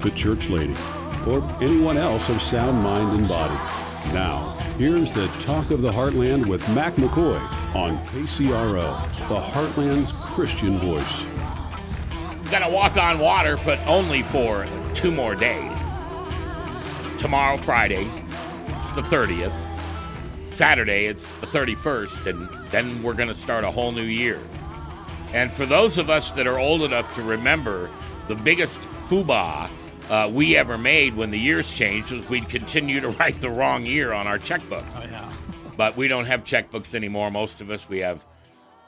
the church lady, or anyone else of sound mind and body. Now, here's the Talk of the Heartland with Mckoy on KCRO, the Heartland's Christian voice. Gonna walk on water, but only for 2 more days. Tomorrow, Friday, it's the 30th. Saturday, it's the 31st, and then we're gonna start a whole new year. And for those of us that are old enough to remember, the biggest FUBA we ever made when the years changed was we'd continue to write the wrong year on our checkbooks. Oh, yeah. But we don't have checkbooks anymore. Most of us, we have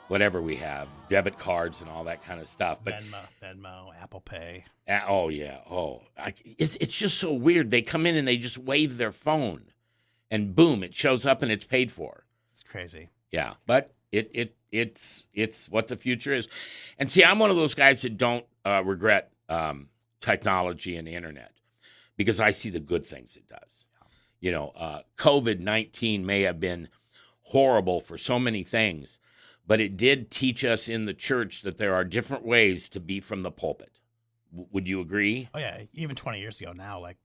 whatever we have, debit cards and all that kind of stuff. But Venmo, Apple Pay. Oh, yeah. It's just so weird. They come in and they just wave their phone, and boom, it shows up and it's paid for. It's crazy. Yeah, but it's what the future is. And see, I'm one of those guys that don't regret technology and the internet because I see the good things it does. You know, COVID-19 may have been horrible for so many things, but it did teach us in the church that there are different ways to be from the pulpit. Would you agree? Oh, yeah. Even 20 years ago now, like,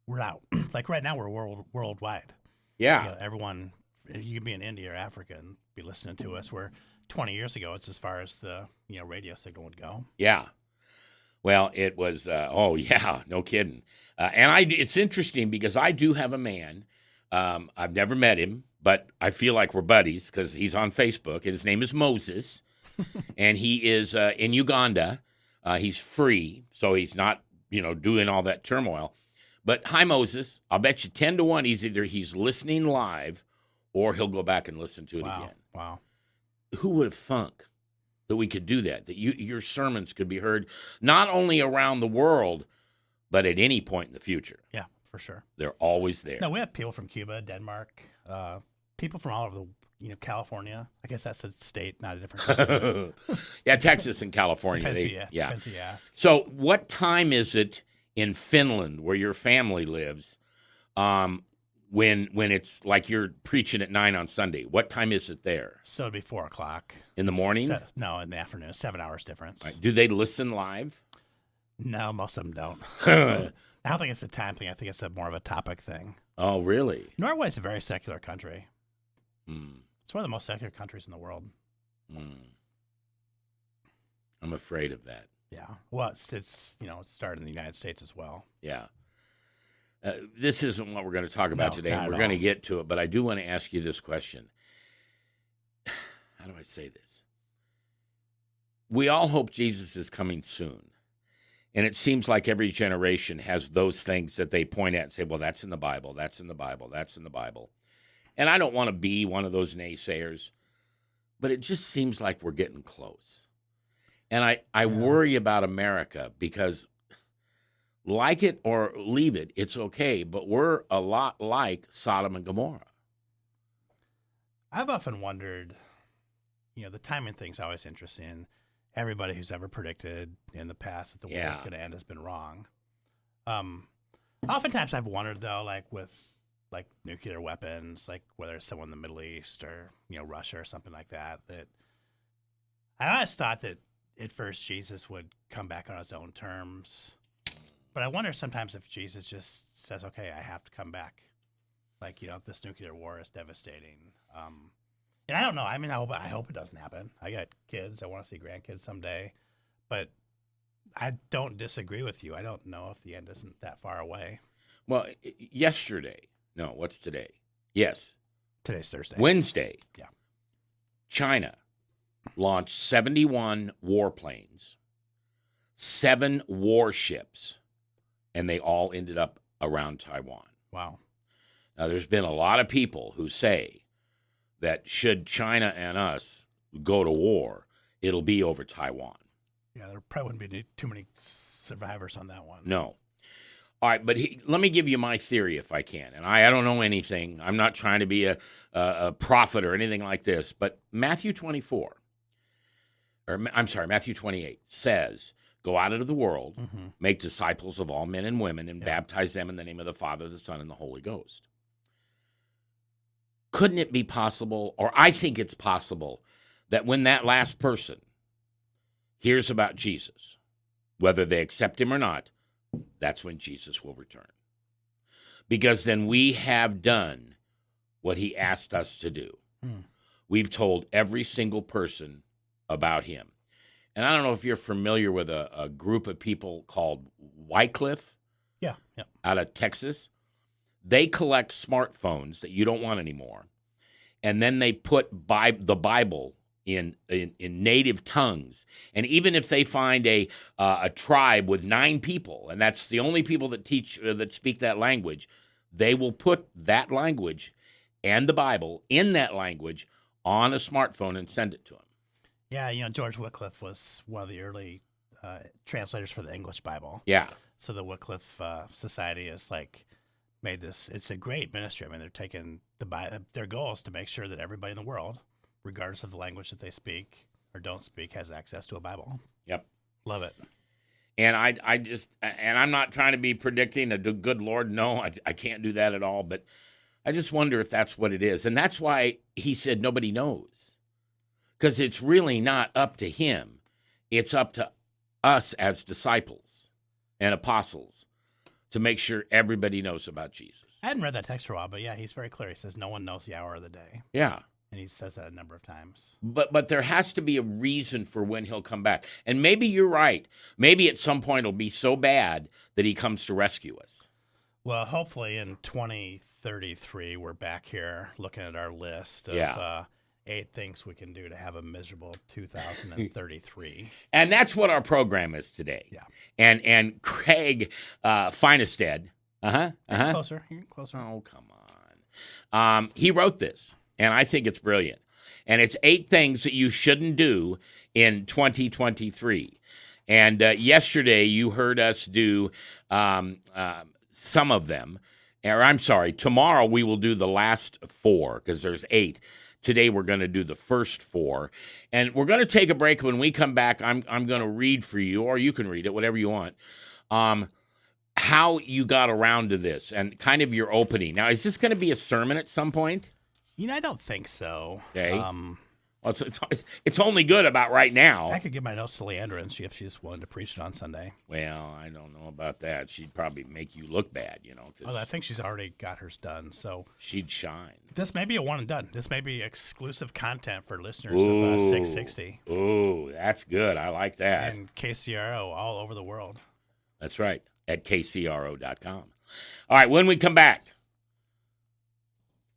we're out. Like, right now, we're worldwide. Yeah. You know, everyone, you could be in India or Africa and be listening to us, where 20 years ago, it's as far as the, radio signal would go. Yeah. Well, it was, no kidding. And it's interesting because I do have a man. I've never met him, but I feel like we're buddies because he's on Facebook. His name is Moses, and he is in Uganda. He's free, so he's not, doing all that turmoil. But hi, Moses. I'll bet you 10 to 1 he's listening live or he'll go back and listen to it again. Wow. Who would have thunk that we could do that your sermons could be heard not only around the world, but at any point in the future? Yeah, for sure. They're always there. No, we have people from Cuba, Denmark, people from all over the, California. I guess that's a state, not a different country. Yeah, Texas and California. Depends who you ask. So what time is it in Finland, where your family lives, when it's like you're preaching at 9 on Sunday? What time is it there? So it'd be 4 o'clock. In the morning? No, in the afternoon. 7 hours difference. Right. Do they listen live? No, most of them don't. I don't think it's a time thing. I think it's more of a topic thing. Oh, really? Norway's a very secular country. Mm. It's one of the most secular countries in the world. I'm afraid of that. Yeah. Well, it's it started in the United States as well. Yeah. This isn't what we're going to talk about today, and we're all. going to get to it, but I do want to ask you this question. How do I say this? We all hope Jesus is coming soon. And it seems like every generation has those things that they point at and say, well, that's in the Bible, that's in the Bible, that's in the Bible. And I don't want to be one of those naysayers, but it just seems like we're getting close. And I worry about America because like it or leave it, it's okay, but we're a lot like Sodom and Gomorrah. I've often wondered, the timing thing's always interesting. Everybody who's ever predicted in the past that the world's going to end has been wrong. Oftentimes I've wondered, though, like with nuclear weapons, like whether it's someone in the Middle East or, Russia or something like that I always thought that at first Jesus would come back on his own terms. But I wonder sometimes if Jesus just says, okay, I have to come back. Like, this nuclear war is devastating. And I don't know. I mean, I hope it doesn't happen. I got kids. I want to see grandkids someday. But I don't disagree with you. I don't know if the end isn't that far away. Well, yesterday. No, what's today? Yes. Today's Thursday. Wednesday. Yeah. China launched 71 warplanes, 7 warships, and they all ended up around Taiwan. Wow. Now, there's been a lot of people who say that should China and us go to war, it'll be over Taiwan. Yeah, there probably wouldn't be too many survivors on that one. No. All right, but let me give you my theory if I can. And I don't know anything. I'm not trying to be a prophet or anything like this. But Matthew 28 says, go out into the world, make disciples of all men and women, and baptize them in the name of the Father, the Son, and the Holy Ghost. Couldn't it be possible, or I think it's possible, that when that last person hears about Jesus, whether they accept him or not, that's when Jesus will return. Because then we have done what he asked us to do. We've told every single person about him. And I don't know if you're familiar with a group of people called Wycliffe. Yeah. Out of Texas. They collect smartphones that you don't want anymore. And then they put the Bible in native tongues. And even if they find a tribe with 9 people, and that's the only people that speak that language, they will put that language and the Bible in that language on a smartphone and send it to them. Yeah, George Wycliffe was one of the early translators for the English Bible. Yeah. So the Wycliffe Society has made this. It's a great ministry. I mean, they're taking their goal is to make sure that everybody in the world, regardless of the language that they speak or don't speak, has access to a Bible. Yep. Love it. And I'm not trying to be predicting good Lord, no, I can't do that at all. But I just wonder if that's what it is. And that's why he said nobody knows. Because it's really not up to him. It's up to us as disciples and apostles to make sure everybody knows about Jesus. I hadn't read that text for a while, but yeah, he's very clear. He says no one knows the hour of the day. Yeah. And he says that a number of times. But there has to be a reason for when he'll come back. And maybe you're right. Maybe at some point it'll be so bad that he comes to rescue us. Well, hopefully in 2033, we're back here looking at our list of 8 things we can do to have a miserable 2033. And that's what our program is today. Yeah. And Craig Finnestad. Closer. Oh, come on. He wrote this. And I think it's brilliant. And it's 8 things that you shouldn't do in 2023. And yesterday you heard us do some of them. Or I'm sorry, tomorrow we will do the last 4 because there's 8. Today we're going to do the first 4. And we're going to take a break. When we come back, I'm going to read for you, or you can read it, whatever you want, how you got around to this and kind of your opening. Now, is this going to be a sermon at some point? I don't think so. Okay. Well, it's only good about right now. I could give my notes to Leandra and see if she's willing to preach it on Sunday. Well, I don't know about that. She'd probably make you look bad, Well, I think she's already got hers done, so she'd shine. This may be a one and done. This may be exclusive content for listeners of 660. Ooh, that's good. I like that. And KCRO all over the world. That's right, at kcro.com. All right, when we come back,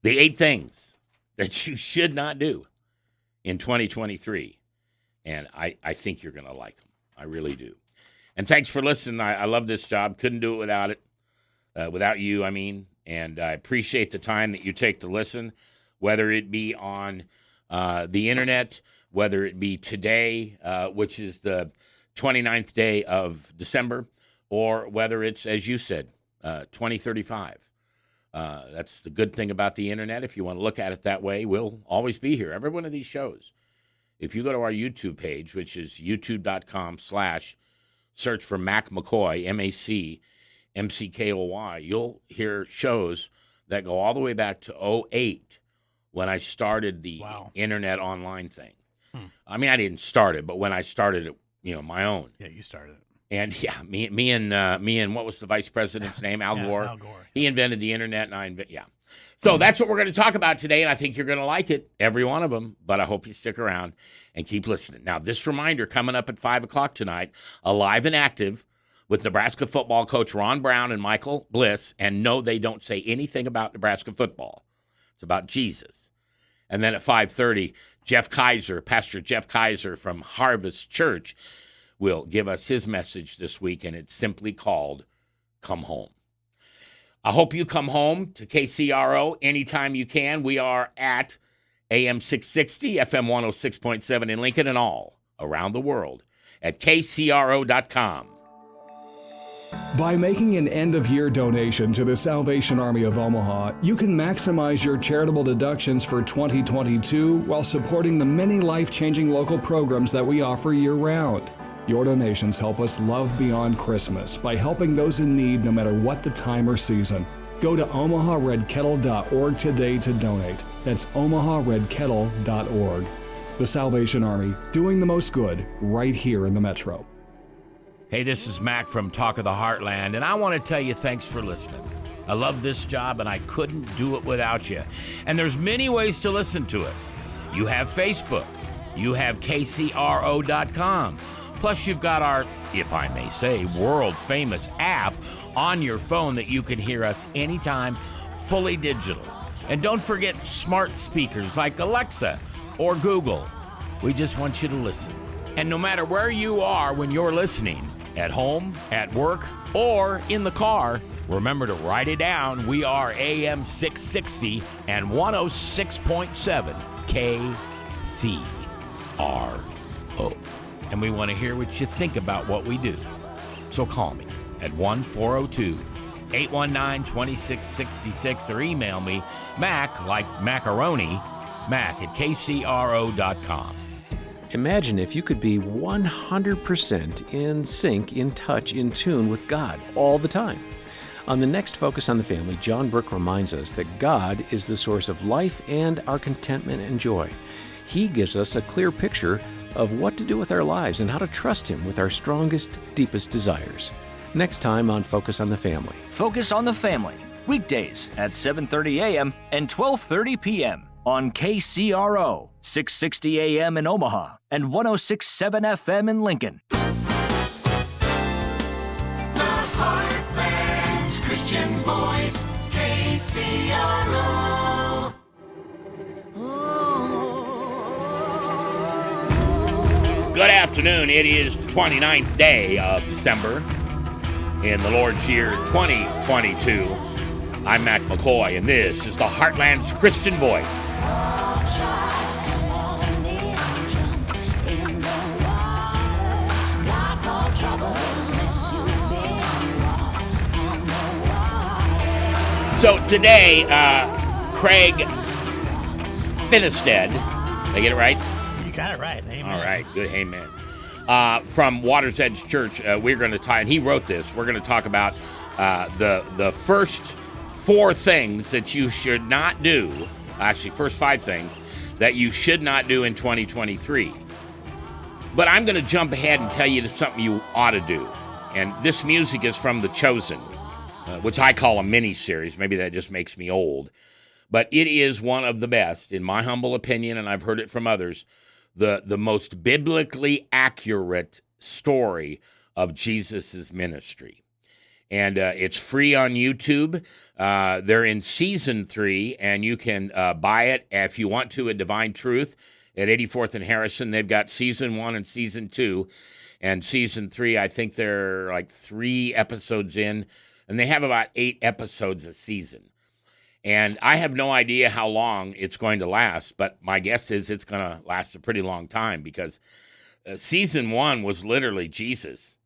the 8 things that you should not do in 2023. And I think you're going to like them. I really do. And thanks for listening. I love this job. Couldn't do it without it. Without you, I mean. And I appreciate the time that you take to listen, whether it be on the internet, whether it be today, which is the 29th day of December, or whether it's, as you said, 2035. That's the good thing about the internet. If you want to look at it that way, we'll always be here. Every one of these shows. If you go to our YouTube page, which is youtube.com/search for Mac McKoy, MacMcKoy, you'll hear shows that go all the way back to 2008 when I started the internet online thing. I mean, I didn't start it, but when I started it, my own. Yeah, you started it. And yeah, me and what was the vice president's name? Al Gore. Al Gore. He invented the internet, and So that's what we're going to talk about today, and I think you're going to like it, every one of them. But I hope you stick around and keep listening. Now, this reminder coming up at 5:00 tonight, Alive and Active with Nebraska football coach Ron Brown and Michael Bliss. And no, they don't say anything about Nebraska football. It's about Jesus. And then at 5:30, Pastor Jeff Kaiser from Harvest Church will give us his message this week, and it's simply called Come Home. I hope you come home to KCRO anytime you can. We are at AM 660, FM 106.7 in Lincoln, and all around the world at kcro.com. By making an end-of-year donation to the Salvation Army of Omaha, you can maximize your charitable deductions for 2022 while supporting the many life-changing local programs that we offer year-round. Your donations help us love beyond Christmas by helping those in need no matter what the time or season. Go to omaharedkettle.org today to donate. That's omaharedkettle.org. The Salvation Army, doing the most good right here in the Metro. Hey, this is Mac from Talk of the Heartland, and I want to tell you thanks for listening. I love this job, and I couldn't do it without you. And there's many ways to listen to us. You have Facebook. You have KCRO.com. Plus, you've got our, if I may say, world-famous app on your phone that you can hear us anytime, fully digital. And don't forget smart speakers like Alexa or Google. We just want you to listen. And no matter where you are when you're listening, at home, at work, or in the car, remember to write it down. We are AM 660 and 106.7 KCRO. And we want to hear what you think about what we do. So call me at 1-402-819-2666 or email me, Mac, like macaroni, Mac at KCRO.com. Imagine if you could be 100% in sync, in touch, in tune with God all the time. On the next Focus on the Family, John Burke reminds us that God is the source of life and our contentment and joy. He gives us a clear picture of what to do with our lives and how to trust Him with our strongest, deepest desires. Next time on Focus on the Family. Focus on the Family, weekdays at 7:30 a.m. and 12:30 p.m. on KCRO, 660 a.m. in Omaha and 106.7 FM in Lincoln. The Heartland's Christian voice, KCRO. Good afternoon. It is the 29th day of December in the Lord's year 2022. I'm Mac Mckoy, and this is the Heartland's Christian Voice. So today, Craig Finnestad, did I get it right? You got it right. Amen. All right, good. Amen. From Water's Edge Church, we're going to tie, and he wrote this. We're going to talk about the first 4 things that you should not do. Actually, first 5 things that you should not do in 2023. But I'm going to jump ahead and tell you something you ought to do. And this music is from The Chosen, which I call a mini-series. Maybe that just makes me old. But it is one of the best, in my humble opinion, and I've heard it from others, the most biblically accurate story of Jesus' ministry. And it's free on YouTube. They're in season 3, and you can buy it if you want to at Divine Truth at 84th and Harrison. They've got season 1 and season 2. And season 3, I think they're like 3 episodes in, and they have about 8 episodes a season. And I have no idea how long it's going to last, but my guess is it's going to last a pretty long time, because season 1 was literally Jesus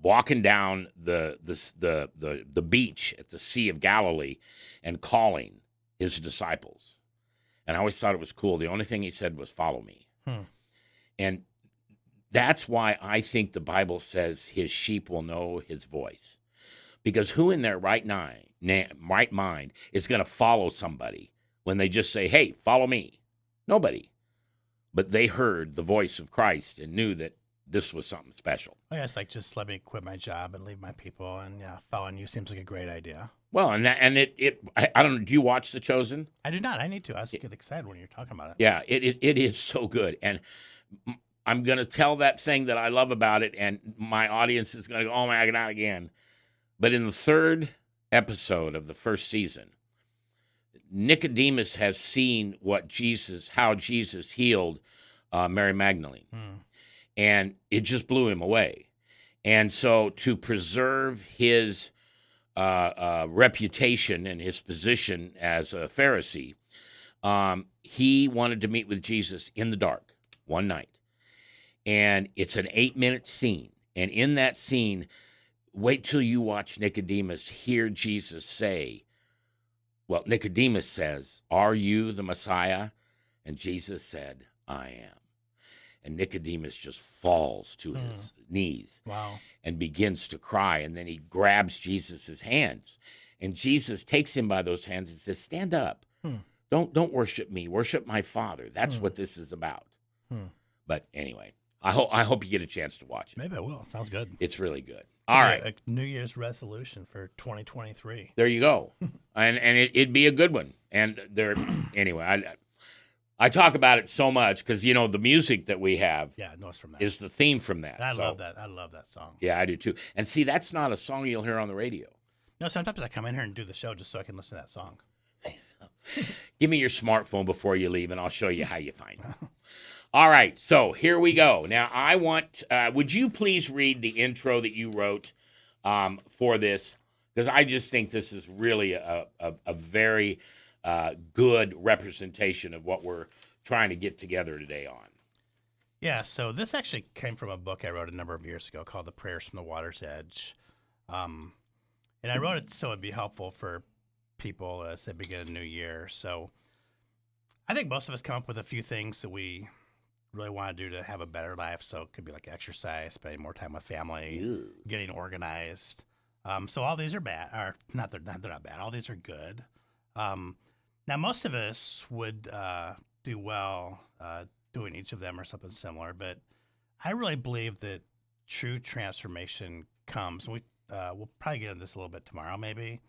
walking down the beach at the Sea of Galilee and calling his disciples. And I always thought it was cool. The only thing he said was, "Follow me." And that's why I think the Bible says his sheep will know his voice. Because who in their right mind is going to follow somebody when they just say, "Hey, follow me"? Nobody. But they heard the voice of Christ and knew that this was something special. I guess, like, just let me quit my job and leave my people, and yeah, following you seems like a great idea. Well, I don't know. Do you watch The Chosen? I do not. I need to. I was get excited when you're talking about it. Yeah, it is so good. And I'm going to tell that thing that I love about it, and my audience is going to go, "Oh my God, not again." But in the 3rd episode of the 1st season, Nicodemus has seen how Jesus healed Mary Magdalene. And it just blew him away. And so to preserve his reputation and his position as a Pharisee, he wanted to meet with Jesus in the dark one night. And it's an 8-minute scene. And in that scene, wait till you watch Nicodemus hear Jesus say, well, Nicodemus says, "Are you the Messiah?" And Jesus said, "I am." And Nicodemus just falls to his knees. Wow. And begins to cry. And then he grabs Jesus' hands. And Jesus takes him by those hands and says, "Stand up. Don't worship me. Worship my Father." That's what this is about. But anyway, I hope you get a chance to watch it. Maybe I will. Sounds good. It's really good. All right. A New Year's resolution for 2023. There you go. and it'd be a good one. And there, anyway, I talk about it so much because, you know, the music that we have Yeah, no, it's from that. is the theme from that. I So, love that. I love that song. Yeah, I do too. And see, that's not a song you'll hear on the radio. No, sometimes I come in here and do the show just so I can listen to that song. Give me your smartphone before you leave, and I'll show you how you find it. All right, so here we go. Now, I want, would you please read the intro that you wrote for this? Because I just think this is really a very good representation of what we're trying to get together today on. Yeah, so this actually came from a book I wrote a number of years ago called The Prayers from the Water's Edge. And I wrote it so it'd be helpful for people as they begin a new year. So I think most of us come up with a few things that we really want to do to have a better life. So it could be like exercise, spending more time with family, getting organized. So all these are bad, or they're not bad. All these are good. Now, most of us would do well doing each of them or something similar, but I really believe that true transformation comes. We'll probably get into this a little bit tomorrow, maybe,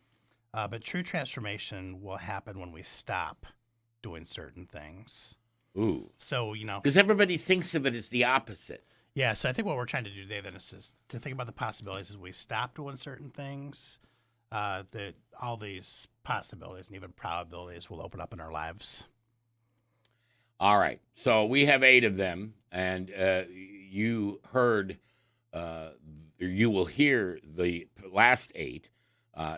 but true transformation will happen when we stop doing certain things. Ooh. So, you know, Because everybody thinks of it as the opposite. yeah, so I think what we're trying to do today then is to think about the possibilities as we stop doing certain things, that all these possibilities and even probabilities will open up in our lives. All right. So we have 8 of them, and you heard, you will hear the last 8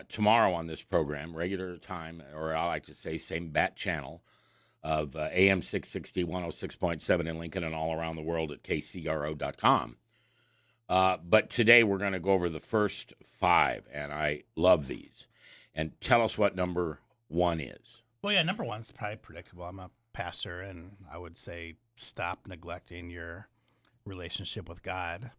tomorrow on this program, regular time, or I like to say same bat channel of AM 660, 106.7 in Lincoln and all around the world at kcro.com. But today we're going to go over the first 5, and I love these. And tell us what number 1 is. Well, yeah, number 1's probably predictable. I'm a pastor, and I would say stop neglecting your relationship with God.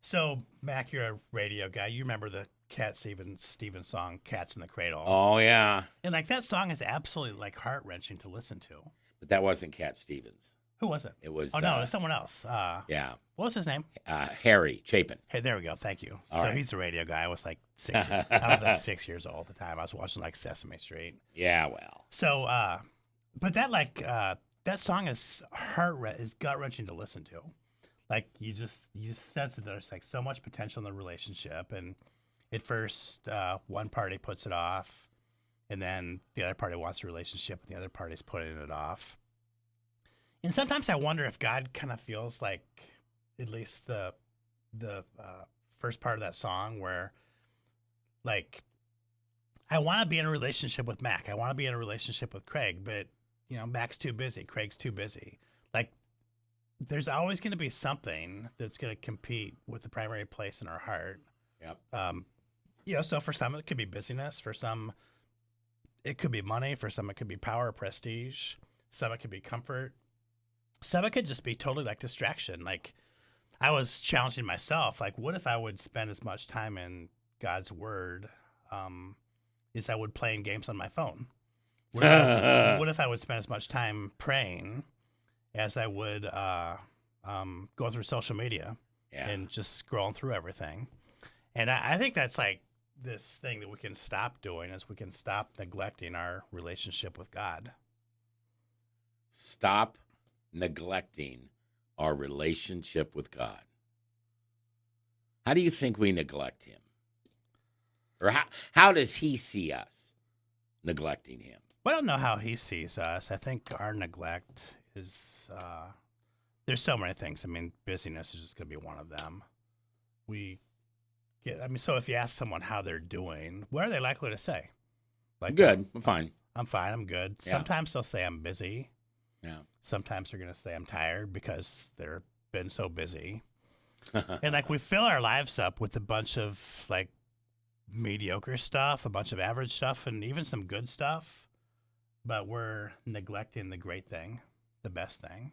So, Mac, you're a radio guy. You remember the Cat Stevens song, Cats in the Cradle. Oh, yeah. And, like, that song is absolutely, like, heart-wrenching to listen to. But that wasn't Cat Stevens. Who was it? It was... Oh, no, it was someone else. Yeah. What was his name? Harry Chapin. Hey, there we go. Thank you. All So right. he's a radio guy. I was like 6 years old at the time. I was watching like Sesame Street. Yeah, well. So, but that that song is gut wrenching to listen to. Like you sense that there's like so much potential in the relationship, and at first one party puts it off, and then the other party wants a relationship, and the other party's putting it off. And sometimes I wonder if God kind of feels like, at least the first part of that song, where like I want to be in a relationship with Mac, I want to be in a relationship with Craig, but you know Mac's too busy, Craig's too busy. Like there's always going to be something that's going to compete with the primary place in our heart. Yep. You know, so for some it could be busyness, for some it could be money, for some it could be power or prestige, some it could be comfort. Some it could just be totally like distraction. Like I was challenging myself, like what if I would spend as much time in God's word as I would playing games on my phone? What if I would spend as much time praying as I would going through social media and just scrolling through everything? And I think that's like this thing that we can stop doing, is we can stop neglecting our relationship with God. Stop neglecting our relationship with God. How do you think we neglect him? Or how does he see us neglecting him? Well, I don't know how he sees us. I think our neglect is, there's so many things. I mean, busyness is just going to be one of them. So if you ask someone how they're doing, what are they likely to say? Like, Good. I'm fine. I'm fine. I'm good. Yeah. Sometimes they'll say I'm busy. Yeah. Sometimes they're going to say I'm tired because they've been so busy. And like we fill our lives up with a bunch of like mediocre stuff, a bunch of average stuff, and even some good stuff, but we're neglecting the great thing, the best thing.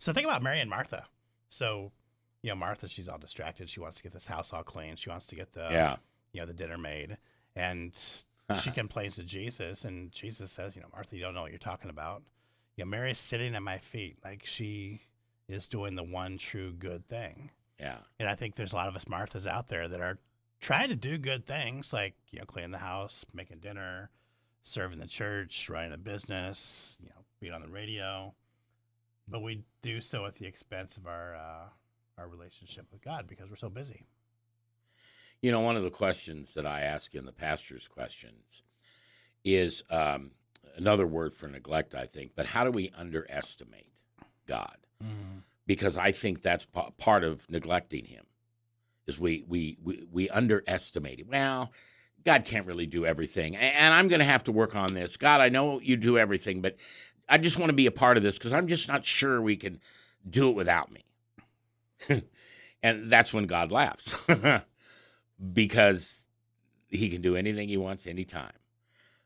So think about Mary and Martha. So, you know, Martha, she's all distracted. She wants to get this house all clean. She wants to get the dinner made. And she complains to Jesus, and Jesus says, you know, Martha, you don't know what you're talking about. You know, Mary's sitting at my feet. Like she is doing the one true good thing. Yeah. And I think there's a lot of us Marthas out there that are trying to do good things, like, cleaning the house, making dinner, serving the church, running a business, being on the radio. But we do so at the expense of our relationship with God because we're so busy. One of the questions that I ask in the pastor's questions is another word for neglect, I think, but how do we underestimate God? Mm-hmm. Because I think that's part of neglecting him, is we underestimate him. Well, God can't really do everything, and I'm going to have to work on this. God, I know you do everything, but I just want to be a part of this because I'm just not sure we can do it without me. And that's when God laughs because he can do anything he wants anytime.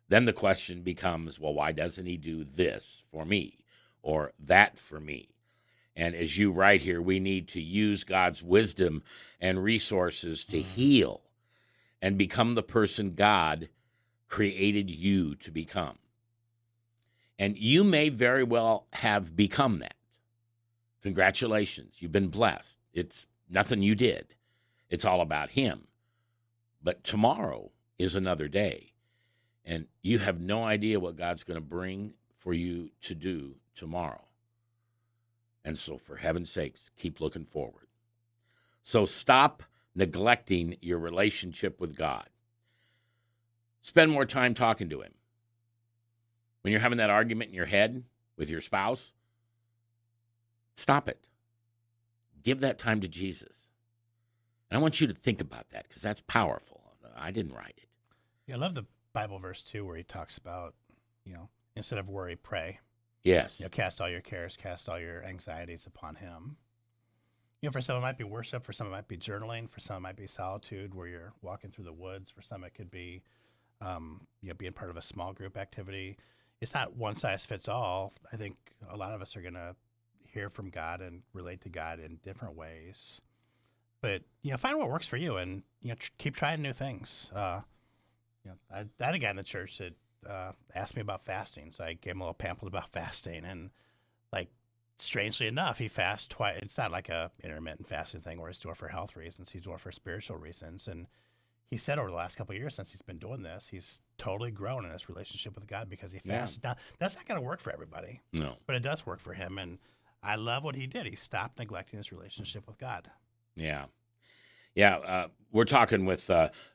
Then the question becomes, well, why doesn't he do this for me or that for me? And as you write here, we need to use God's wisdom and resources to heal and become the person God created you to become. And you may very well have become that. Congratulations. You've been blessed. It's nothing you did. It's all about him. But tomorrow is another day. And you have no idea what God's going to bring for you to do tomorrow. And so for heaven's sakes, keep looking forward. So stop neglecting your relationship with God. Spend more time talking to him. When you're having that argument in your head with your spouse, stop it. Give that time to Jesus. And I want you to think about that because that's powerful. I didn't write it. Yeah, I love the Bible verse, too, where he talks about, instead of worry, pray. Yes. Cast all your cares, cast all your anxieties upon him. For some it might be worship, for some it might be journaling, for some it might be solitude where you're walking through the woods, for some it could be being part of a small group activity. It's not one size fits all. I think a lot of us are going to hear from God and relate to God in different ways. But, find what works for you and, keep trying new things. I had a guy in the church that asked me about fasting. So I gave him a little pamphlet about fasting. And, strangely enough, he fasts twice. It's not like a intermittent fasting thing where he's doing it for health reasons. He's doing it for spiritual reasons. And he said over the last couple of years since he's been doing this, he's totally grown in his relationship with God because he fasted. Now, that's not going to work for everybody. No. But it does work for him. And I love what he did. He stopped neglecting his relationship with God. Yeah. Yeah. We're talking with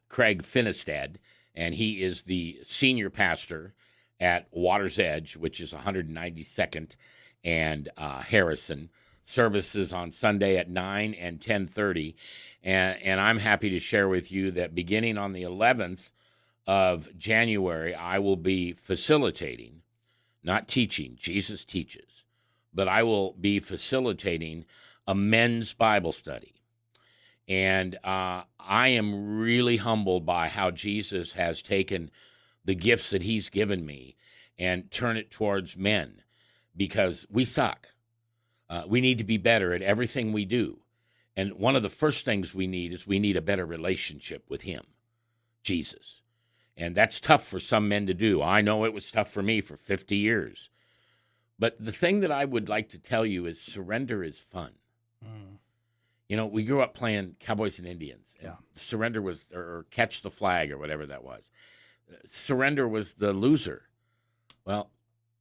Craig Finnestad, and he is the senior pastor at Water's Edge, which is 192nd and Harrison. Services on Sunday at 9 and 10:30. And I'm happy to share with you that beginning on the 11th of January, I will be facilitating, not teaching, Jesus teaches, but I will be facilitating a men's Bible study. And I am really humbled by how Jesus has taken the gifts that he's given me and turn it towards men because we suck. We need to be better at everything we do. And one of the first things we need is we need a better relationship with him, Jesus. And that's tough for some men to do. I know it was tough for me for 50 years. But the thing that I would like to tell you is surrender is fun. We grew up playing Cowboys and Indians. And surrender was, or catch the flag or whatever that was. Surrender was the loser. Well,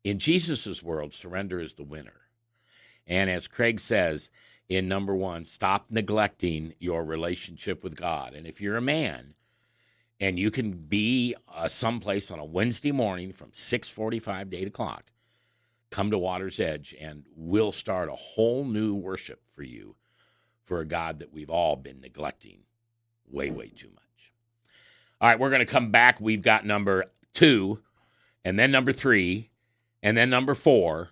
in Jesus' world, surrender is the winner. And as Craig says in number 1, stop neglecting your relationship with God. And if you're a man and you can be someplace on a Wednesday morning from 6:45 to 8 o'clock, come to Water's Edge and we'll start a whole new worship for you for a God that we've all been neglecting way, way too much. All right, we're going to come back. We've got number 2 and then number 3 and then number 4.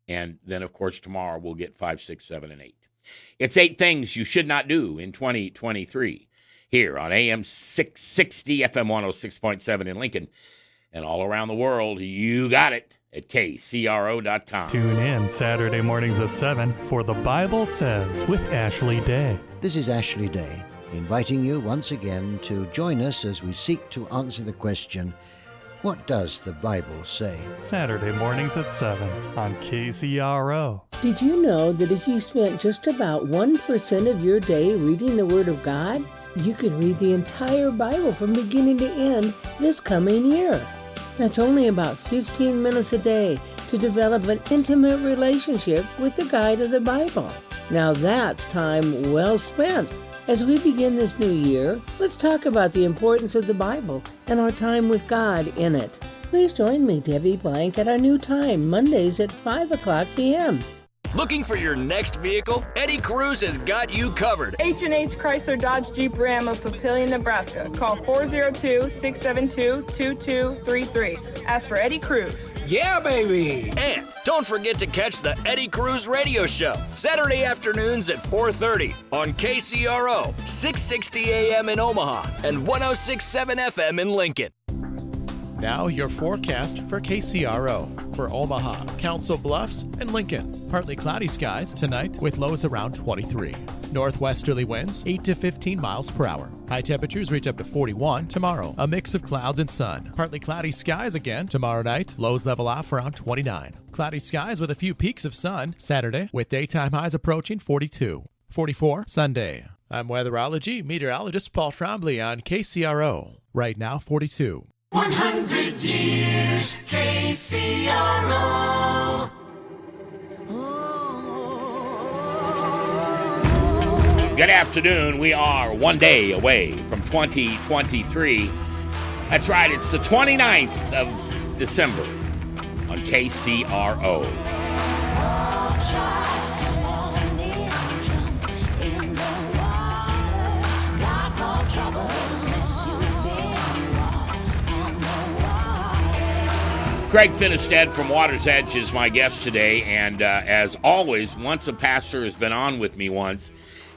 And then, of course, tomorrow we'll get 5, 6, 7, and 8. It's 8 things you should not do in 2023 here on AM 660, FM 106.7 in Lincoln, and all around the world. You got it at kcro.com. Tune in Saturday mornings at 7 for The Bible Says with Ashley Day. This is Ashley Day, inviting you once again to join us as we seek to answer the question, What does the Bible say? Saturday mornings at 7 on KCRO. Did you know that if you spent just about 1% of your day reading the Word of God, you could read the entire Bible from beginning to end this coming year? That's only about 15 minutes a day to develop an intimate relationship with the guide of the Bible. Now that's time well spent. As we begin this new year, let's talk about the importance of the Bible and our time with God in it. Please join me, Debbie Blank, at our new time, Mondays at 5 o'clock p.m. Looking for your next vehicle? Eddie Cruz has got you covered. H&H Chrysler Dodge Jeep Ram of Papillion, Nebraska. Call 402-672-2233. Ask for Eddie Cruz. Yeah, baby! And don't forget to catch the Eddie Cruz Radio Show, Saturday afternoons at 4:30 on KCRO, 660 AM in Omaha and 106.7 FM in Lincoln. Now your forecast for KCRO. For Omaha, Council Bluffs, and Lincoln. Partly cloudy skies tonight with lows around 23. Northwesterly winds 8 to 15 miles per hour. High temperatures reach up to 41 tomorrow. A mix of clouds and sun. Partly cloudy skies again tomorrow night. Lows level off around 29. Cloudy skies with a few peaks of sun Saturday with daytime highs approaching 42. 44 Sunday. I'm weatherology meteorologist Paul Trombley on KCRO. Right now 42. 100 years KCRO. Good afternoon. We are one day away from 2023. That's right. It's the 29th of December on KCRO. Craig Finnestad from Water's Edge is my guest today, and as always, once a pastor has been on with me once,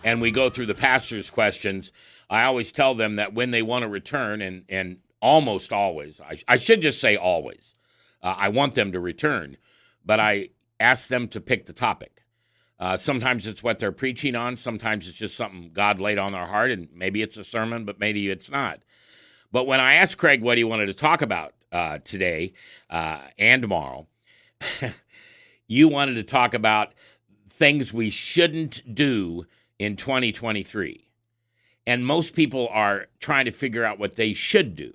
and we go through the pastor's questions, I always tell them that when they want to return, and almost always, I should just say always, I want them to return, but I ask them to pick the topic. Sometimes it's what they're preaching on, sometimes it's just something God laid on their heart, and maybe it's a sermon, but maybe it's not. But when I asked Craig what he wanted to talk about today and tomorrow, you wanted to talk about things we shouldn't do in 2023. And most people are trying to figure out what they should do.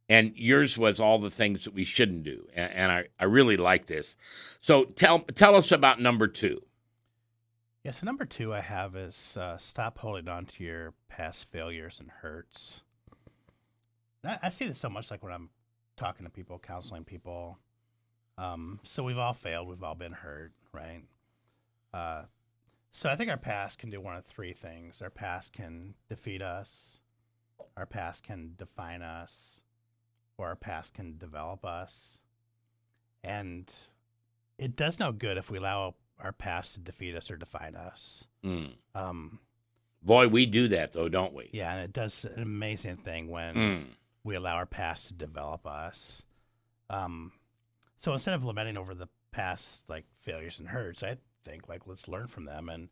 And yours was all the things that we shouldn't do. And I really like this. So tell us about number 2. Yeah, so number 2 I have is stop holding on to your past failures and hurts. I see this so much, like when I'm talking to people, counseling people. So we've all failed. We've all been hurt, right? So I think our past can do one of 3 things. Our past can defeat us. Our past can define us. Or our past can develop us. And it does no good if we allow our past to defeat us or define us. Boy, we do that, though, don't we? Yeah, and it does an amazing thing when we allow our past to develop us. So instead of lamenting over the past, like, failures and hurts, I think, like, let's learn from them and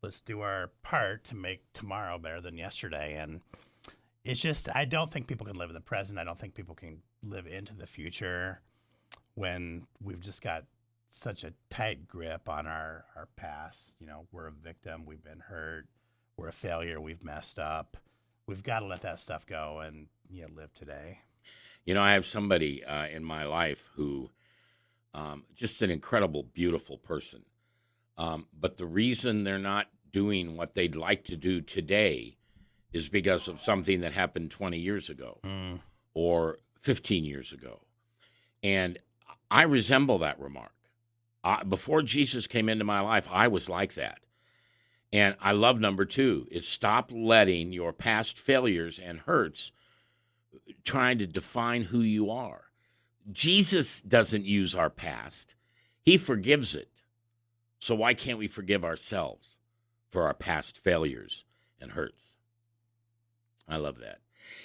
let's do our part to make tomorrow better than yesterday. And it's just, I don't think people can live in the present. I don't think people can live into the future when we've just got such a tight grip on our past. You know, we're a victim. We've been hurt. We're a failure. We've messed up. We've got to let that stuff go and, you know, live today. You know, I have somebody in my life who just an incredible, beautiful person. But the reason they're not doing what they'd like to do today is because of something that happened 20 years ago or 15 years ago. And I resemble that remark. Before Jesus came into my life, I was like that. And I love number 2 is stop letting your past failures and hurts trying to define who you are. Jesus doesn't use our past. He forgives it. So why can't we forgive ourselves for our past failures and hurts? I love that.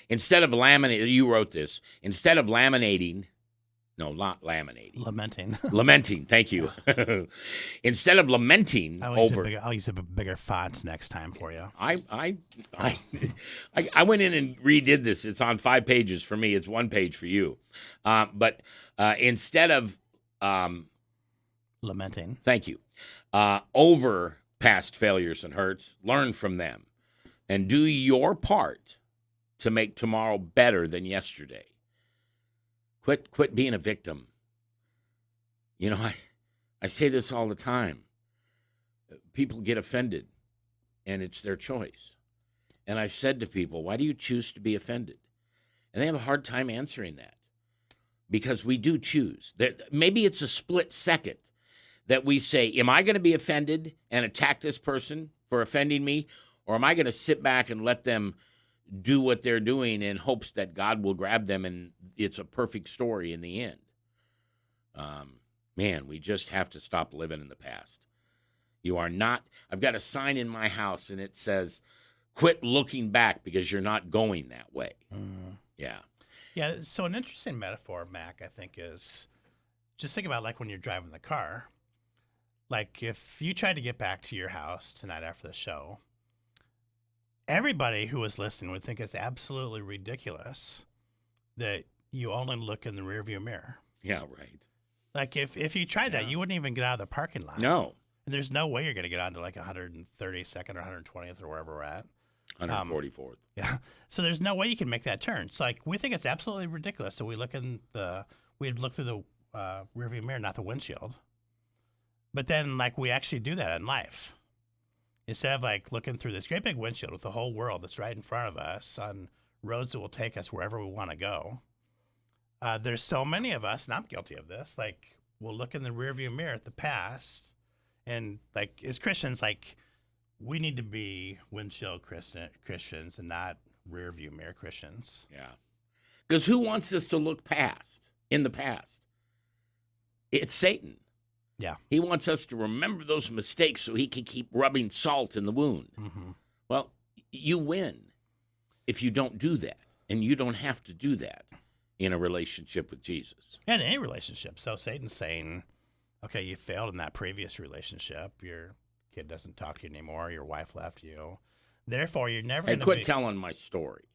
Instead of laminating, you wrote this, instead of laminating No, not laminating. Lamenting. Lamenting. Thank you. Instead of lamenting I'll use a bigger font next time for you. I went in and redid this. It's on 5 pages for me. It's 1 page for you. But instead of lamenting, thank you, over past failures and hurts, learn from them, and do your part to make tomorrow better than yesterday. Quit being a victim. You know, I say this all the time. People get offended, and it's their choice. And I've said to people, why do you choose to be offended? And they have a hard time answering that, because we do choose. Maybe it's a split second that we say, am I going to be offended and attack this person for offending me, or am I going to sit back and let them do what they're doing in hopes that God will grab them and it's a perfect story in the end? Man, we just have to stop living in the past. You are not, I've got a sign in my house and it says, quit looking back because you're not going that way. Yeah. Yeah, so an interesting metaphor, Mac, I think, is just think about like when you're driving the car. Like if you tried to get back to your house tonight after the show, everybody who was listening would think it's absolutely ridiculous that you only look in the rearview mirror. Yeah, right. Like if you tried that, you wouldn't even get out of the parking lot. No. And there's no way you're going to get onto like 132nd or 120th or wherever we're at. 144th. Yeah. So there's no way you can make that turn. It's like we think it's absolutely ridiculous. So we'd look through the rearview mirror, not the windshield. But then like we actually do that in life. Instead of like looking through this great big windshield with the whole world that's right in front of us on roads that will take us wherever we want to go. There's so many of us, and I'm guilty of this, like we'll look in the rearview mirror at the past, and like as Christians, like we need to be windshield Christians and not rearview mirror Christians. Yeah. Because who wants us to look in the past? It's Satan. Yeah. He wants us to remember those mistakes so he can keep rubbing salt in the wound. Mm-hmm. Well, you win if you don't do that, and you don't have to do that in a relationship with Jesus. And in any relationship. So Satan's saying, okay, you failed in that previous relationship. Your kid doesn't talk to you anymore. Your wife left you. Therefore, you're never going to quit telling my story.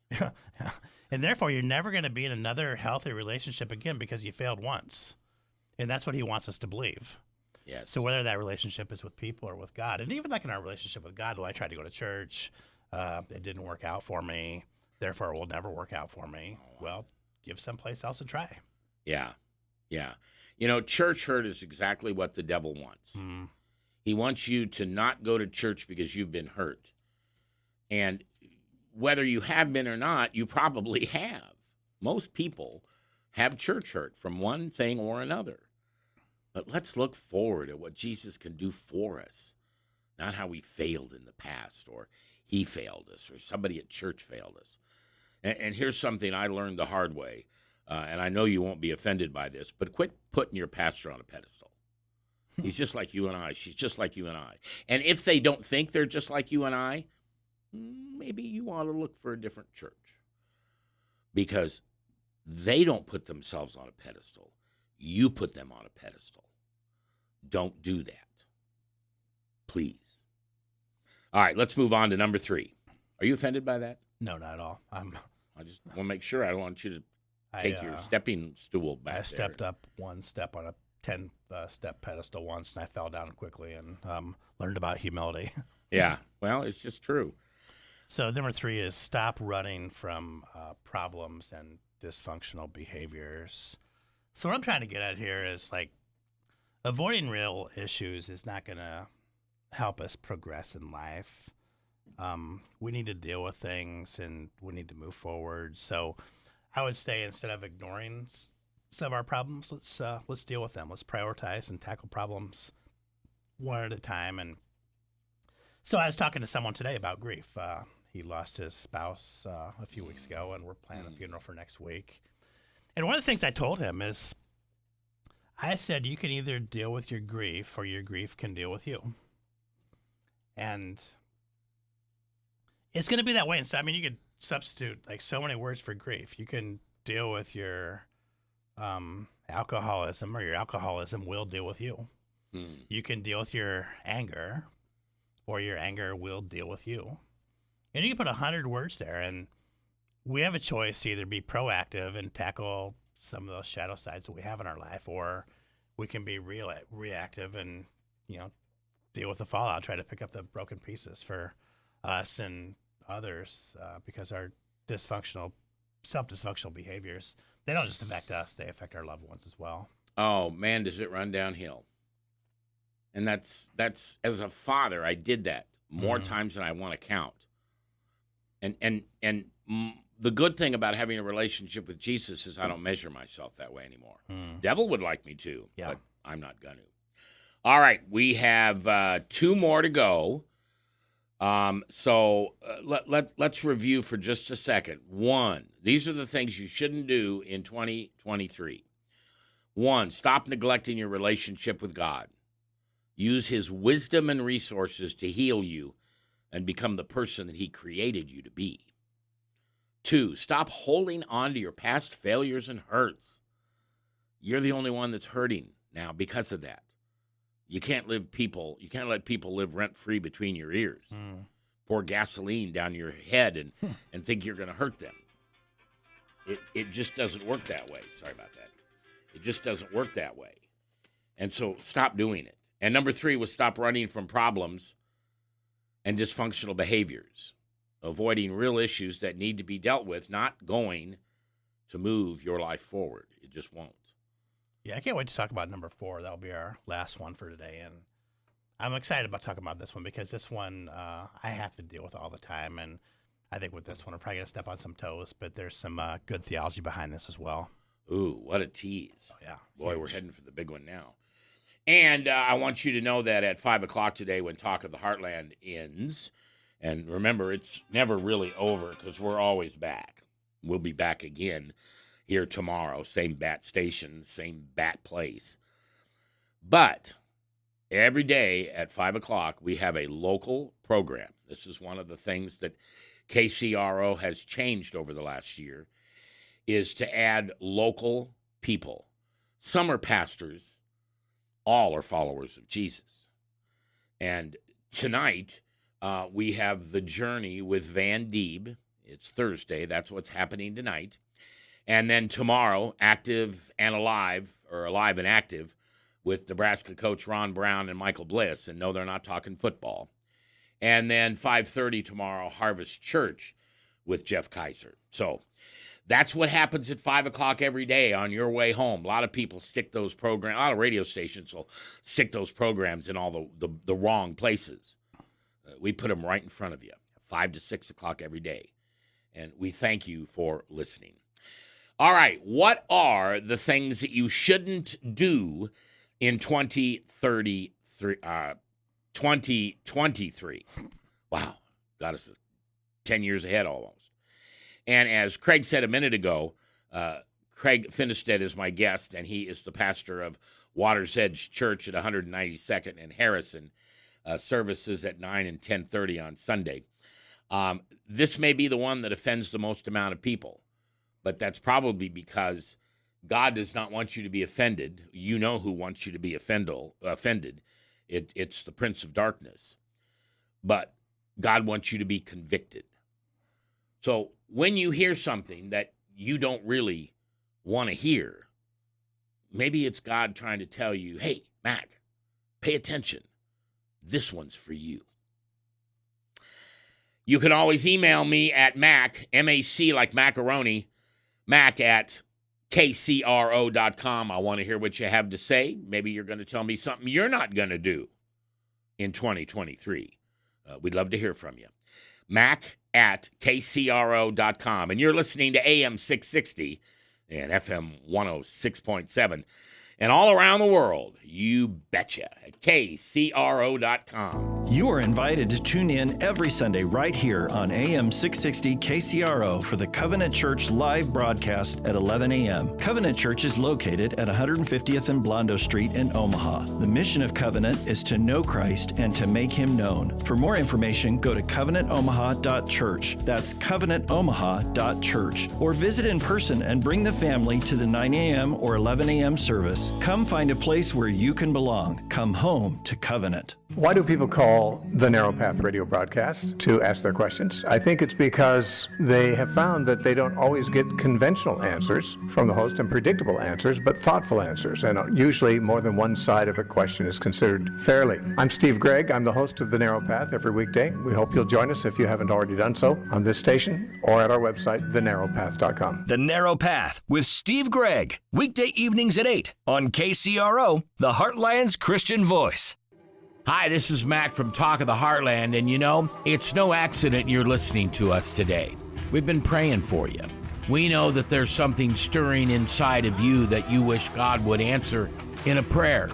And therefore, you're never going to be in another healthy relationship again because you failed once. And that's what he wants us to believe. Yes. So whether that relationship is with people or with God, and even like in our relationship with God, well, I tried to go to church. It didn't work out for me. Therefore, it will never work out for me. Well, give someplace else a try. Yeah. Yeah. You know, church hurt is exactly what the devil wants. Mm. He wants you to not go to church because you've been hurt. And whether you have been or not, you probably have. Most people have church hurt from one thing or another. But let's look forward at what Jesus can do for us, not how we failed in the past, or he failed us, or somebody at church failed us. And here's something I learned the hard way, and I know you won't be offended by this, but quit putting your pastor on a pedestal. He's just like you and I. She's just like you and I. And if they don't think they're just like you and I, maybe you ought to look for a different church, because they don't put themselves on a pedestal. You put them on a pedestal. Don't do that. Please. All right, let's move on to number 3. Are you offended by that? No, not at all. I just want to make sure. I don't want you to take your stepping stool back. I stepped up one step on a 10-step pedestal once, and I fell down quickly and learned about humility. Yeah, well, it's just true. So number 3 is stop running from problems and dysfunctional behaviors. So what I'm trying to get at here is like avoiding real issues is not going to help us progress in life. We need to deal with things and we need to move forward. So I would say instead of ignoring some of our problems, let's deal with them. Let's prioritize and tackle problems one at a time. And so I was talking to someone today about grief. He lost his spouse a few weeks ago, and we're planning a funeral for next week. And one of the things I told him is, I said, you can either deal with your grief or your grief can deal with you. And it's going to be that way. And so, I mean, you could substitute like so many words for grief. You can deal with your alcoholism, or your alcoholism will deal with you. You can deal with your anger, or your anger will deal with you. And you can put 100 words there, and we have a choice to either be proactive and tackle some of those shadow sides that we have in our life, or we can be reactive and, deal with the fallout, try to pick up the broken pieces for us and others, because our self-dysfunctional behaviors, they don't just affect us, they affect our loved ones as well. Oh, man, does it run downhill. And that's as a father, I did that more times than I want to count. And the good thing about having a relationship with Jesus is I don't measure myself that way anymore. Devil would like me to, but I'm not going to. All right, we have 2 more to go. So let's review for just a second. 1, these are the things you shouldn't do in 2023. 1, stop neglecting your relationship with God. Use his wisdom and resources to heal you and become the person that he created you to be. 2, stop holding on to your past failures and hurts. You're the only one that's hurting now because of that. You can't let people live rent-free between your ears. Pour gasoline down your head and think you're going to hurt them. It just doesn't work that way. Sorry about that. It just doesn't work that way. And so stop doing it. And number 3 was stop running from problems and dysfunctional behaviors, avoiding real issues that need to be dealt with, not going to move your life forward. It just won't. Yeah, I can't wait to talk about number 4. That'll be our last one for today. And I'm excited about talking about this one because this one I have to deal with all the time. And I think with this one, I'm probably going to step on some toes, but there's some good theology behind this as well. Ooh, what a tease. Oh, yeah. Boy, Huge. We're heading for the big one now. And I want you to know that at 5 o'clock today when Talk of the Heartland ends, and remember, it's never really over because we're always back. We'll be back again here tomorrow, same bat station, same bat place. But every day at 5 o'clock, we have a local program. This is one of the things that KCRO has changed over the last year, is to add local people. Some are pastors. All are followers of Jesus. And tonight, we have The Journey with Van Dieb. It's Thursday. That's what's happening tonight. And then tomorrow, Active and Alive, or Alive and Active, with Nebraska coach Ron Brown and Michael Bliss. And no, they're not talking football. And then 5:30 tomorrow, Harvest Church with Jeff Kaiser. So that's what happens at 5 o'clock every day on your way home. A lot of people stick those programs, a lot of radio stations will stick those programs in all the wrong places. We put them right in front of you, 5 to 6 o'clock every day. And we thank you for listening. All right, what are the things that you shouldn't do in 2023? Wow, got us 10 years ahead almost. And as Craig said a minute ago, Craig Finnestad is my guest, and he is the pastor of Water's Edge Church at 192nd and Harrison, services at 9 and 10:30 on Sunday. This may be the one that offends the most amount of people, but that's probably because God does not want you to be offended. You know who wants you to be offended. It's the Prince of Darkness. But God wants you to be convicted. So when you hear something that you don't really want to hear, maybe it's God trying to tell you, hey, Mac, pay attention. This one's for you. You can always email me at Mac, M-A-C like macaroni, Mac at KCRO.com. I want to hear what you have to say. Maybe you're going to tell me something you're not going to do in 2023. We'd love to hear from you. Mac at KCRO.com. And you're listening to AM 660 and FM 106.7. And all around the world, you betcha, at KCRO.com. You are invited to tune in every Sunday right here on AM 660 KCRO for the Covenant Church live broadcast at 11 a.m. Covenant Church is located at 150th and Blondo Street in Omaha. The mission of Covenant is to know Christ and to make Him known. For more information, go to covenantomaha.church. That's covenantomaha.church. Or visit in person and bring the family to the 9 a.m. or 11 a.m. service. Come find a place where you can belong. Come home to Covenant. Why do people call the Narrow Path radio broadcast to ask their questions? I think it's because they have found that they don't always get conventional answers from the host and predictable answers, but thoughtful answers. And usually more than one side of a question is considered fairly. I'm Steve Gregg. I'm the host of The Narrow Path every weekday. We hope you'll join us if you haven't already done so on this station or at our website, thenarrowpath.com. The Narrow Path with Steve Gregg. Weekday evenings at 8 on KCRO, the Heartland's Christian voice. Hi, this is Mac from Talk of the Heartland, and you know, it's no accident you're listening to us today. We've been praying for you. We know that there's something stirring inside of you that you wish God would answer in a prayer.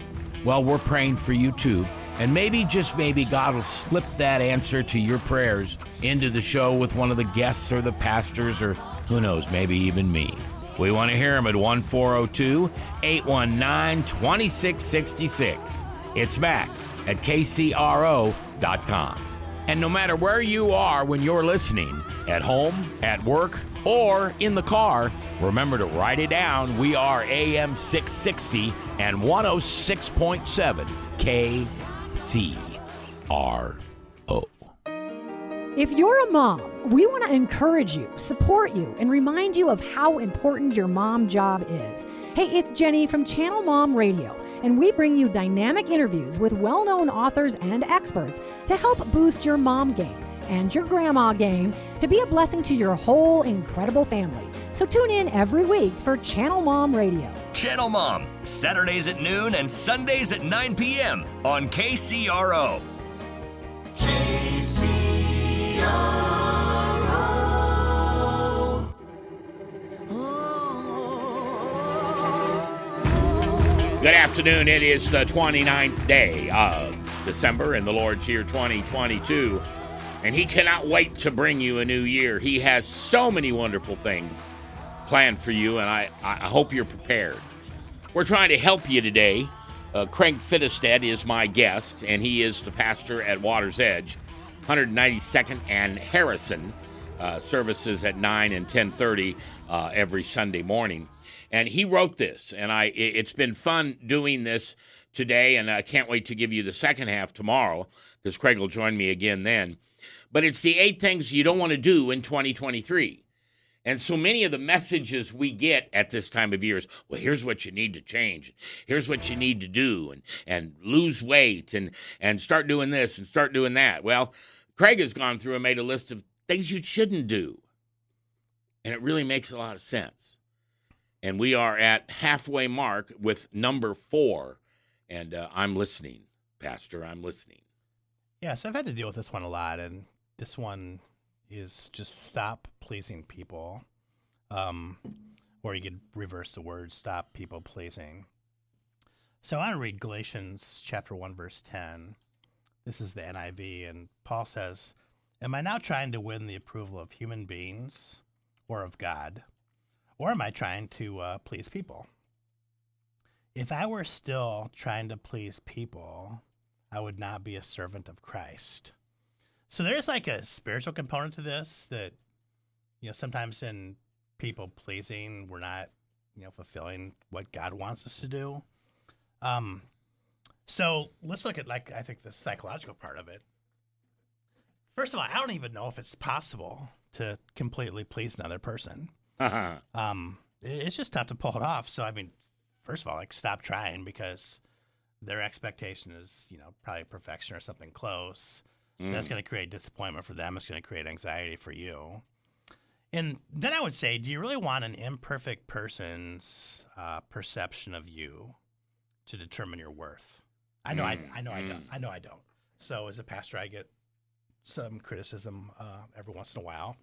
Well, we're praying for you too, and maybe, just maybe, God will slip that answer to your prayers into the show with one of the guests or the pastors, or who knows, maybe even me. We want to hear them at 1-402-819-2666. It's Mac at kcro.com. And no matter where you are when you're listening, at home, at work, or in the car, remember to write it down. We are AM 660 and 106.7 KCRO. If you're a mom, we want to encourage you, support you, and remind you of how important your mom job is. Hey, it's Jenny from Channel Mom Radio, and we bring you dynamic interviews with well-known authors and experts to help boost your mom game and your grandma game to be a blessing to your whole incredible family. So tune in every week for Channel Mom Radio. Channel Mom, Saturdays at noon and Sundays at 9 p.m. on KCRO. Good afternoon. It is the 29th day of December in the Lord's year 2022, and He cannot wait to bring you a new year. He has so many wonderful things planned for you, and I hope you're prepared. We're trying to help you today. Craig Finnestad is my guest, and he is the pastor at Water's Edge, 192nd and Harrison, services at 9 and 10:30 every Sunday morning. And he wrote this, and it's been fun doing this today, and I can't wait to give you the second half tomorrow, because Craig will join me again then. But it's the 8 things you don't want to do in 2023. And so many of the messages we get at this time of year is, well, here's what you need to change. Here's what you need to do, and lose weight, and start doing this and start doing that. Well, Craig has gone through and made a list of things you shouldn't do. And it really makes a lot of sense. And we are at halfway mark with number 4. And I'm listening, Pastor. I'm listening. Yes, I've had to deal with this one a lot. And this one is just stop pleasing people. Or you could reverse the word, stop people pleasing. So I want to read Galatians chapter 1, verse 10. This is the NIV. And Paul says, "Am I now trying to win the approval of human beings or of God? Or am I trying to please people? If I were still trying to please people, I would not be a servant of Christ." So there's like a spiritual component to this that, sometimes in people pleasing, we're not, fulfilling what God wants us to do. So let's look at, I think the psychological part of it. First of all, I don't even know if it's possible to completely please another person. It's just tough to pull it off. So, first of all, stop trying, because their expectation is, probably perfection or something close. That's going to create disappointment for them. It's going to create anxiety for you. And then I would say, do you really want an imperfect person's perception of you to determine your worth? I know I don't. So as a pastor, I get some criticism every once in a while.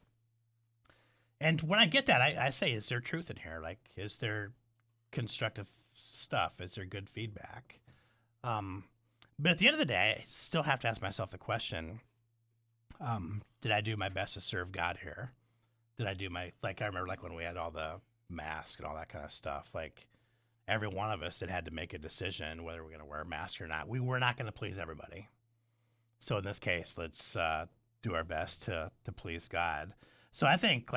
And when I get that, I say, is there truth in here? Is there constructive stuff? Is there good feedback? But at the end of the day, I still have to ask myself the question, did I do my best to serve God here? Did I do I remember when we had all the masks and all that kind of stuff, every one of us that had to make a decision whether we're going to wear a mask or not. We were not going to please everybody. So in this case, let's do our best to please God. So I think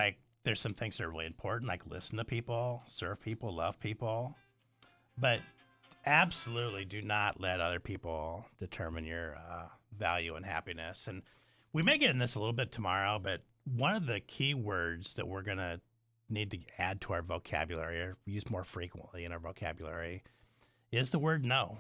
there's some things that are really important, like listen to people, serve people, love people, but absolutely do not let other people determine your value and happiness. And we may get in this a little bit tomorrow, but one of the key words that we're going to need to add to our vocabulary or use more frequently in our vocabulary is the word no.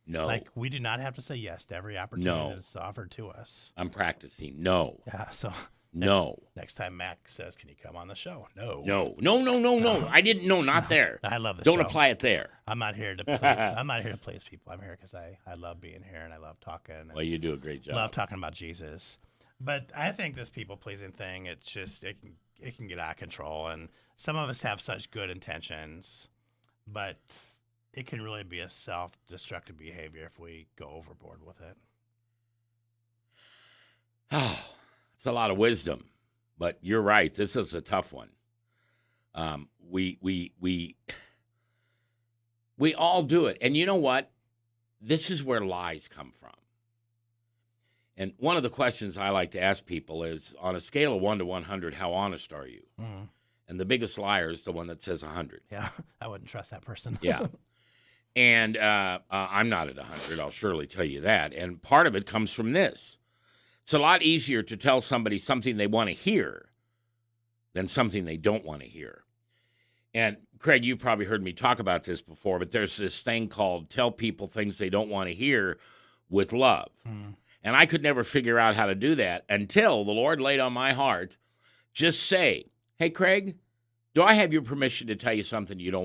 No. We do not have to say yes to every opportunity that's offered to us. I'm practicing. No. Yeah, so no. Next time Mac says, can you come on the show? No. No. I didn't know, not there. I love the Don't show. apply it there. I'm not here to please people. I'm here because I love being here and I love talking. Well, you do a great job. Love talking about Jesus. But I think this people-pleasing thing, it's just, it can get out of control. And some of us have such good intentions, but it can really be a self-destructive behavior if we go overboard with it. Oh, it's a lot of wisdom, but you're right. This is a tough one. We all do it. And you know what? This is where lies come from. And one of the questions I like to ask people is, on a scale of 1 to 100, how honest are you? Mm-hmm. And the biggest liar is the one that says 100. Yeah, I wouldn't trust that person. Yeah. And I'm not at 100, I'll surely tell you that. And part of it comes from this. It's a lot easier to tell somebody something they want to hear than something they don't want to hear. And, Craig, you've probably heard me talk about this before, but there's this thing called tell people things they don't want to hear with love. Mm. And I could never figure out how to do that until the Lord laid on my heart, just say, hey, Craig, do I have your permission to tell you something you don't